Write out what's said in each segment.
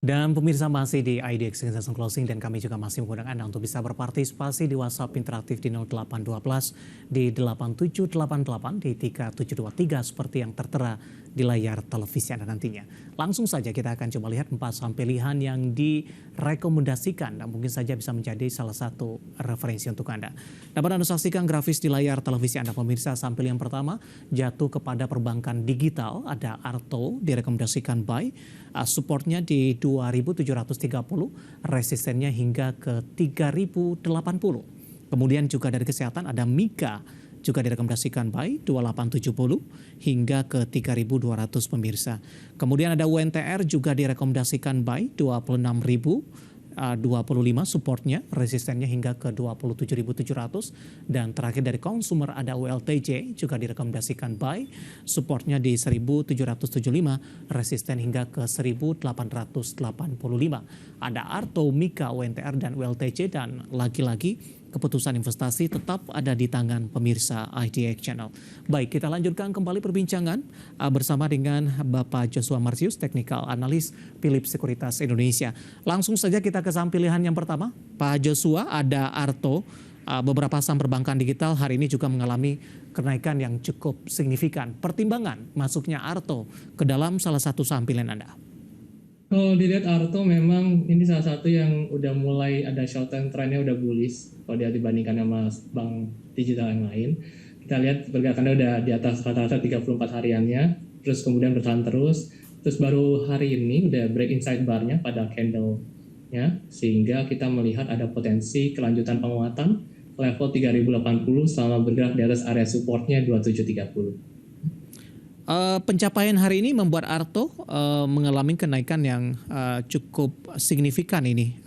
Dan pemirsa masih di IDX Investment Closing dan kami juga masih mengundang Anda untuk bisa berpartisipasi di WhatsApp interaktif di 0812 di 8788 di 3723 seperti yang tertera di layar televisi Anda nantinya. Langsung saja kita akan coba lihat 4 saham pilihan yang direkomendasikan dan mungkin saja bisa menjadi salah satu referensi untuk Anda. Dapat Anda saksikan grafis di layar televisi Anda pemirsa. Saham pilihan pertama jatuh kepada perbankan digital, ada Arto direkomendasikan buy, supportnya di 2.730, resistennya hingga ke 3.080. Kemudian juga dari kesehatan ada Mika, juga direkomendasikan buy 2870 hingga ke 3.200 pemirsa. Kemudian ada UNTR juga direkomendasikan buy 26.025 supportnya, resistennya hingga ke 27.700. Dan terakhir dari konsumer ada ULTJ juga direkomendasikan buy, supportnya di 1.775, resisten hingga ke 1.885. Ada Arto, Mika, UNTR dan ULTJ, dan lagi-lagi keputusan investasi tetap ada di tangan pemirsa IDX Channel. Baik, kita lanjutkan kembali perbincangan bersama dengan Bapak Joshua Marsius, Technical Analyst Philips Sekuritas Indonesia. Langsung saja kita ke saham pilihan yang pertama. Pak Joshua, ada Arto. Beberapa saham perbankan digital hari ini juga mengalami kenaikan yang cukup signifikan. Pertimbangan masuknya Arto ke dalam salah satu saham pilihan Anda? Kalau dilihat Arto memang ini salah satu yang udah mulai ada short term trendnya udah bullish kalau dia dibandingkan sama bank digital yang lain. Kita lihat pergerakannya udah di atas rata-rata 34 hariannya, terus kemudian bertahan terus baru hari ini udah break inside bar-nya pada candle-nya, sehingga kita melihat ada potensi kelanjutan penguatan level 3080 selama bergerak di atas area support-nya 2730. Pencapaian hari ini membuat Arto mengalami kenaikan yang cukup signifikan ini,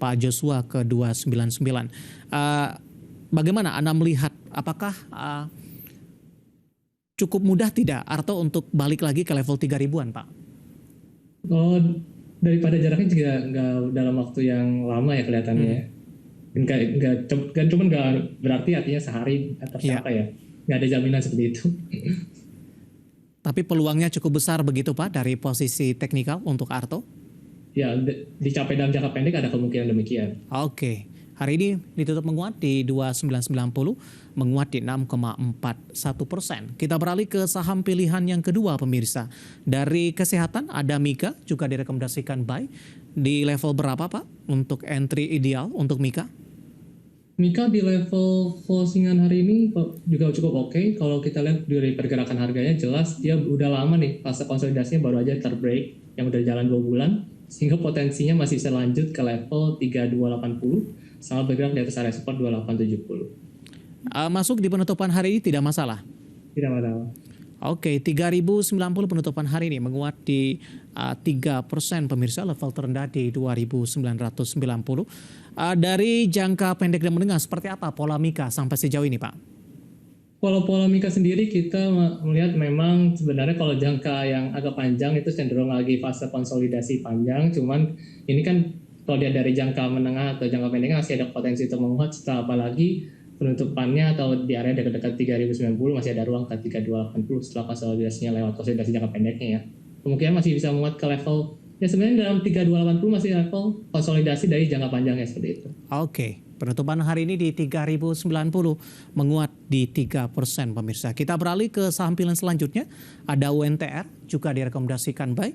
Pak Joshua, ke 299. Bagaimana Anda melihat, apakah cukup mudah tidak Arto untuk balik lagi ke level 3.000-an, Pak? Oh, daripada jaraknya juga nggak dalam waktu yang lama ya kelihatannya ya. Nggak berarti artinya sehari atau apa ya. Nggak ada jaminan seperti itu. Tapi peluangnya cukup besar begitu Pak dari posisi teknikal untuk Arto? Ya, dicapai dalam jangka pendek ada kemungkinan demikian. Oke. Hari ini ditutup menguat di 2990, menguat di 6,41%. Kita beralih ke saham pilihan yang kedua pemirsa. Dari kesehatan ada Mika, juga direkomendasikan buy. Di level berapa Pak untuk entry ideal untuk Mika? Mika di level closingan hari ini juga cukup oke. Kalau kita lihat dari pergerakan harganya jelas dia udah lama nih fase konsolidasinya baru aja terbreak yang udah jalan 2 bulan, sehingga potensinya masih bisa lanjut ke level 3280 sama bergerak di atas area support 2870. Masuk di penutupan hari ini tidak masalah? Tidak masalah. Oke, 3090 penutupan hari ini menguat di 3% pemirsa, level terendah di 2990. Dari jangka pendek dan menengah seperti apa pola Mika sampai sejauh ini Pak? Kalau pola Mika sendiri kita melihat memang sebenarnya kalau jangka yang agak panjang itu cenderung lagi fase konsolidasi panjang, cuman ini kan kalau dia dari jangka menengah atau jangka pendek masih ada potensi untuk menguat, setelah apalagi penutupannya atau di area dekat-dekat 3090 masih ada ruang ke 3280 setelah konsolidasinya lewat konsolidasi jangka pendeknya ya. Kemungkinan masih bisa menguat ke level ya sebenarnya dalam 3280 masih level konsolidasi dari jangka panjangnya seperti itu. Oke, penutupan hari ini di 3090 menguat di 3% pemirsa. Kita beralih ke saham pilihan selanjutnya. Ada UNTR juga direkomendasikan buy.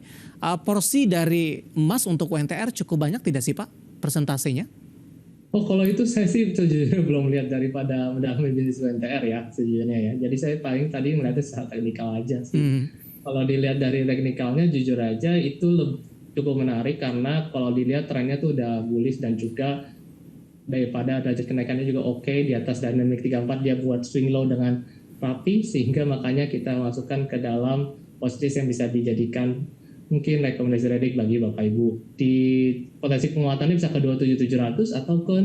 Porsi dari emas untuk UNTR cukup banyak tidak sih Pak persentasenya? Oh, kalau itu saya sih sejujurnya belum lihat daripada mendalami bisnis UNTR ya sejujurnya ya. Jadi saya paling tadi melihatnya secara teknikal aja sih. Kalau dilihat dari teknikalnya jujur aja itu cukup menarik karena kalau dilihat trennya tuh udah bullish dan juga daripada derajat kenaikannya juga oke di atas dynamic 34 dia buat swing low dengan rapi sehingga makanya kita masukkan ke dalam posisi yang bisa dijadikan mungkin rekomendasi redik bagi Bapak Ibu. Di potensi penguatannya bisa ke 27.700 ataupun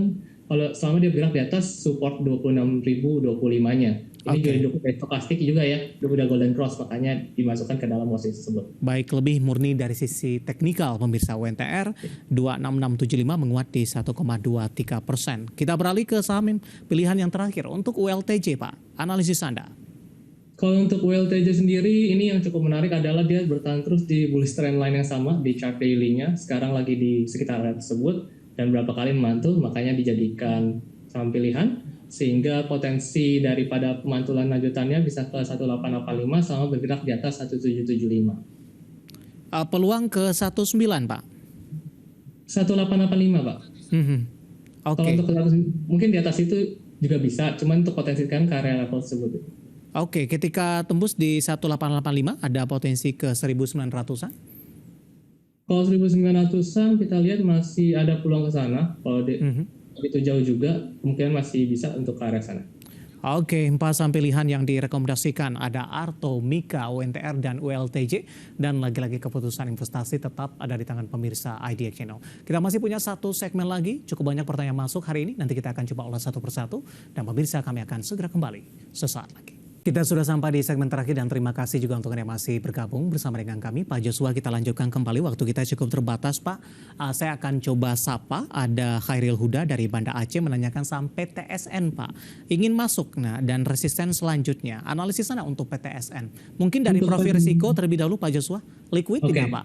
kalau selama dia bergerak di atas support 26.025-nya. Ini juga cukup stokastik juga ya, udah golden cross makanya dimasukkan ke dalam posisi tersebut. Baik, lebih murni dari sisi teknikal pemirsa UNTR 26675 menguat di 1,23%. Kita beralih ke saham pilihan yang terakhir untuk ULTJ Pak. Analisis Anda. Kalau untuk WLTJ sendiri, ini yang cukup menarik adalah dia bertahan terus di bullish trend line yang sama di chart daily-nya. Sekarang lagi di sekitar area tersebut dan berapa kali memantul, makanya dijadikan saham pilihan. Sehingga potensi daripada pemantulan lanjutannya bisa ke 1885 sama bergerak di atas 1775. Peluang ke 19, Pak? 1885, Pak. Oke. Kalau untuk mungkin di atas itu juga bisa, cuman untuk potensikan ke area level tersebut. Oke, ketika tembus di 1885 ada potensi ke 1900-an? Kalau 1900-an kita lihat masih ada peluang ke sana. Kalau itu jauh juga, kemungkinan masih bisa untuk ke area sana. Oke, 4 saham pilihan yang direkomendasikan ada Arto, Mika, ONTR, dan ULTJ. Dan lagi-lagi keputusan investasi tetap ada di tangan pemirsa IDX Channel. Kita masih punya satu segmen lagi, cukup banyak pertanyaan masuk hari ini. Nanti kita akan coba ulas satu persatu. Dan pemirsa kami akan segera kembali sesaat lagi. Kita sudah sampai di segmen terakhir dan terima kasih juga untuk Anda yang masih bergabung bersama dengan kami. Pak Joshua, kita lanjutkan kembali. Waktu kita cukup terbatas, Pak. Saya akan coba sapa. Ada Khairil Huda dari Banda Aceh menanyakan saham PTSN, Pak. Ingin masuk, dan resisten selanjutnya. Analisis Anda untuk PTSN. Mungkin dari profil risiko terlebih dahulu, Pak Joshua. Liquid tidak, Pak?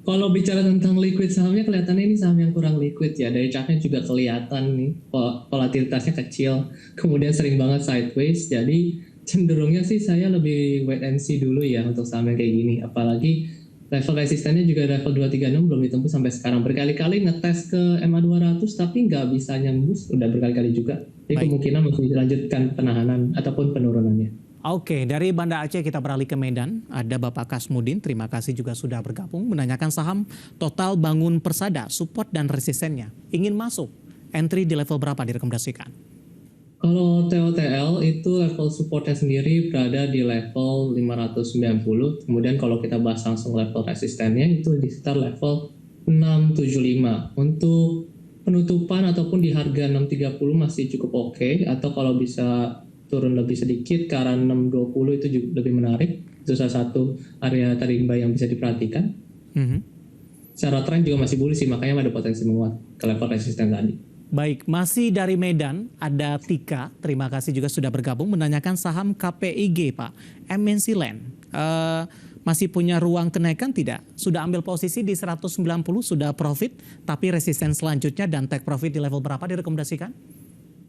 Kalau bicara tentang liquid sahamnya, kelihatannya ini saham yang kurang liquid ya. Dari chartnya juga kelihatan nih, volatilitasnya kecil. Kemudian sering banget sideways. Jadi cenderungnya sih saya lebih wait and see dulu ya untuk saham yang kayak gini. Apalagi level resistennya juga level 236 belum ditembus sampai sekarang. Berkali-kali ngetes ke MA 200 tapi nggak bisa nyembus, udah berkali-kali juga. Jadi kemungkinan masih dilanjutkan penahanan ataupun penurunannya. Oke, dari Banda Aceh kita beralih ke Medan. Ada Bapak Kasmudin, terima kasih juga sudah bergabung. Menanyakan saham Total Bangun Persada, support dan resistennya. Ingin masuk, entry di level berapa direkomendasikan? Kalau TOTL itu level supportnya sendiri berada di level 590. Kemudian kalau kita bahas langsung level resistennya itu di sekitar level 675. Untuk penutupan ataupun di harga 630 masih cukup oke. Atau kalau bisa turun lebih sedikit ke arah 620 itu juga lebih menarik. Itu salah satu area tarimba yang bisa diperhatikan. Secara tren juga masih bullish sih, makanya ada potensi menguat ke level resisten tadi. Baik, masih dari Medan ada Tika, terima kasih juga sudah bergabung menanyakan saham KPIG, Pak. MNC Land, masih punya ruang kenaikan tidak? Sudah ambil posisi di 190, sudah profit, tapi resisten selanjutnya dan take profit di level berapa direkomendasikan?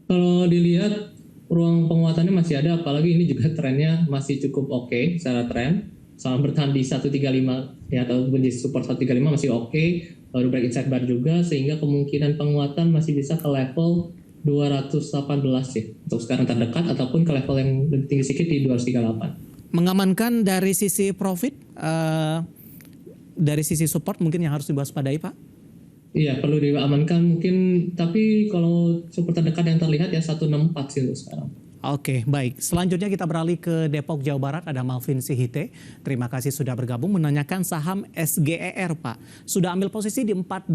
Kalau dilihat ruang penguatannya masih ada, apalagi ini juga trennya masih cukup oke secara tren. Saham bertahan di 135 ya, atau di support 135 masih oke. Baru break inside bar juga, sehingga kemungkinan penguatan masih bisa ke level 218 ya untuk sekarang terdekat, ataupun ke level yang lebih tinggi sedikit di 238. Mengamankan dari sisi profit, dari sisi support mungkin yang harus diwaspadai, Pak? Iya, perlu diamankan mungkin, tapi kalau support terdekat yang terlihat ya 164 sih untuk sekarang. Oke, baik. Selanjutnya kita beralih ke Depok, Jawa Barat. Ada Malvin Sihite. Terima kasih sudah bergabung menanyakan saham SGER, Pak. Sudah ambil posisi di 420.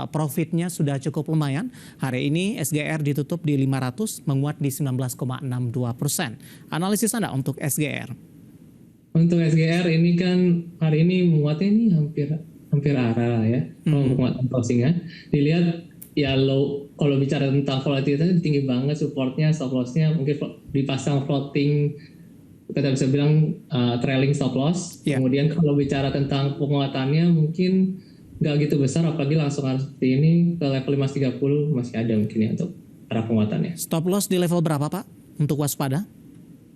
Profitnya sudah cukup lumayan. Hari ini SGR ditutup di 500, menguat di 19,62%. Analisis Anda untuk SGR? Untuk SGR ini kan hari ini menguatnya ini hampir arah ya. Kalau menguat closingnya. Dilihat ya kalau bicara tentang volatilitasnya tinggi banget, supportnya, stop lossnya mungkin dipasang floating, kita bisa bilang trailing stop loss. Kemudian kalau bicara tentang penguatannya mungkin nggak gitu besar, apalagi langsung harus seperti ini ke level 530 masih ada mungkin ya untuk arah penguatannya. Stop loss di level berapa, Pak, untuk waspada?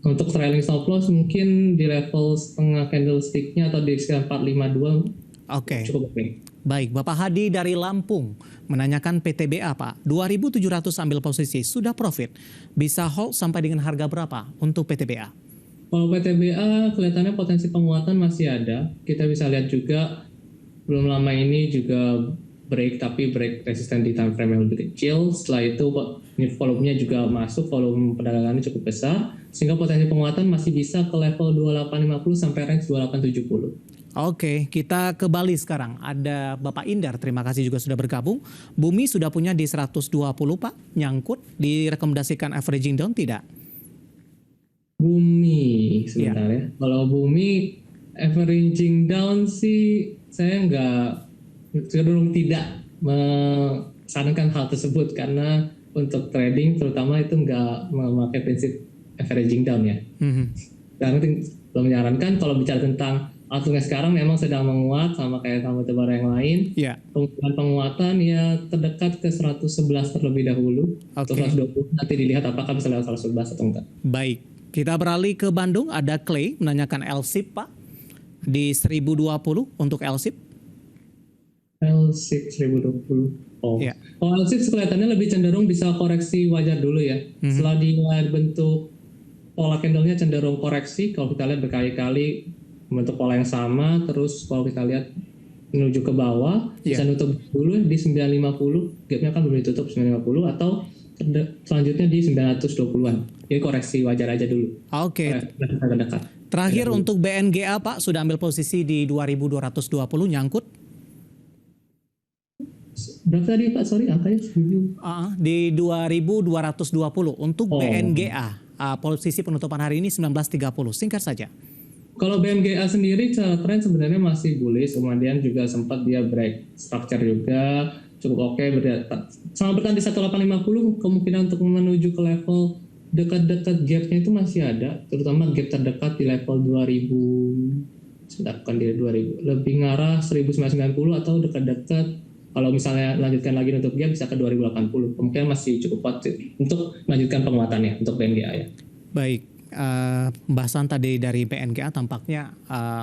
Untuk trailing stop loss mungkin di level setengah candlestick-nya atau di sekitar 452. Oke. Cukup oke. Baik, Bapak Hadi dari Lampung menanyakan PTBA, Pak. 2.700 ambil posisi, sudah profit. Bisa hold sampai dengan harga berapa untuk PTBA? Kalau PTBA kelihatannya potensi penguatan masih ada. Kita bisa lihat juga belum lama ini juga break, tapi break resisten di time frame yang lebih kecil. Setelah itu volumenya juga masuk, volume perdagangannya cukup besar. Sehingga potensi penguatan masih bisa ke level 2850 sampai range 2870. Oke, kita ke Bali sekarang. Ada Bapak Indar, terima kasih juga sudah bergabung. Bumi sudah punya di 120, Pak. Nyangkut, direkomendasikan averaging down tidak? Bumi, sebentar ya. Kalau Bumi, averaging down sih saya cenderung tidak menyarankan hal tersebut. Karena untuk trading terutama itu nggak memakai prinsip averaging down ya. Karena belum menyarankan. Kalau bicara tentang outlooknya sekarang memang sedang menguat sama kayak saham batubara yang lain. Ya, Kemungkinan penguatan ya terdekat ke 111 terlebih dahulu atau oke. 120. Nanti dilihat apakah bisa lewat 111 atau enggak. Baik, kita beralih ke Bandung. Ada Clay menanyakan LSIP, Pak, di 1020 untuk LSIP. L6 1020. Oh, Ya. kalau L6 kelihatannya lebih cenderung bisa koreksi wajar dulu ya. Setelah dia bentuk pola candle-nya cenderung koreksi, kalau kita lihat berkali-kali membentuk pola yang sama, terus kalau kita lihat menuju ke bawah, bisa nutup dulu di 950, gapnya kan belum ditutup 950, atau selanjutnya di 920-an. Jadi koreksi wajar aja dulu. Oke. Terdekat. Terakhir untuk BNGA, Pak, sudah ambil posisi di 2220 nyangkut. Berapa tadi Pak? Sorry, angkanya 1000. Di 2220 untuk BNGA. Posisi penutupan hari ini 1930. Singkat saja. Kalau BMGA sendiri secara tren sebenarnya masih bullish, kemudian juga sempat dia break structure juga cukup oke, sama bertahan di 1850, kemungkinan untuk menuju ke level dekat-dekat gapnya itu masih ada, terutama gap terdekat di level 2000, bukan di 2000, lebih ngarah 1990 atau dekat-dekat. Kalau misalnya lanjutkan lagi untuk gap bisa ke 2080, kemungkinan masih cukup kuat untuk melanjutkan penguatannya untuk BMGA ya. Baik. Pembahasan tadi dari BNGA tampaknya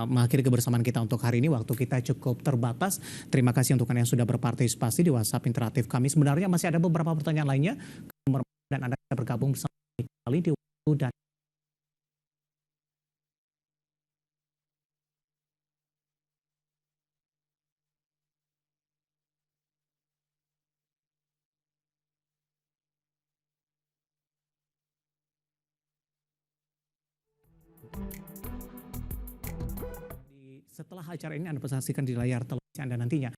mengakhiri kebersamaan kita untuk hari ini. Waktu kita cukup terbatas. Terima kasih untuk Anda yang sudah berpartisipasi di WhatsApp interaktif kami. Sebenarnya masih ada beberapa pertanyaan lainnya dan Anda bisa bergabung bersama kami di waktu dan setelah acara ini Anda bisa saksikan di layar televisi Anda nantinya.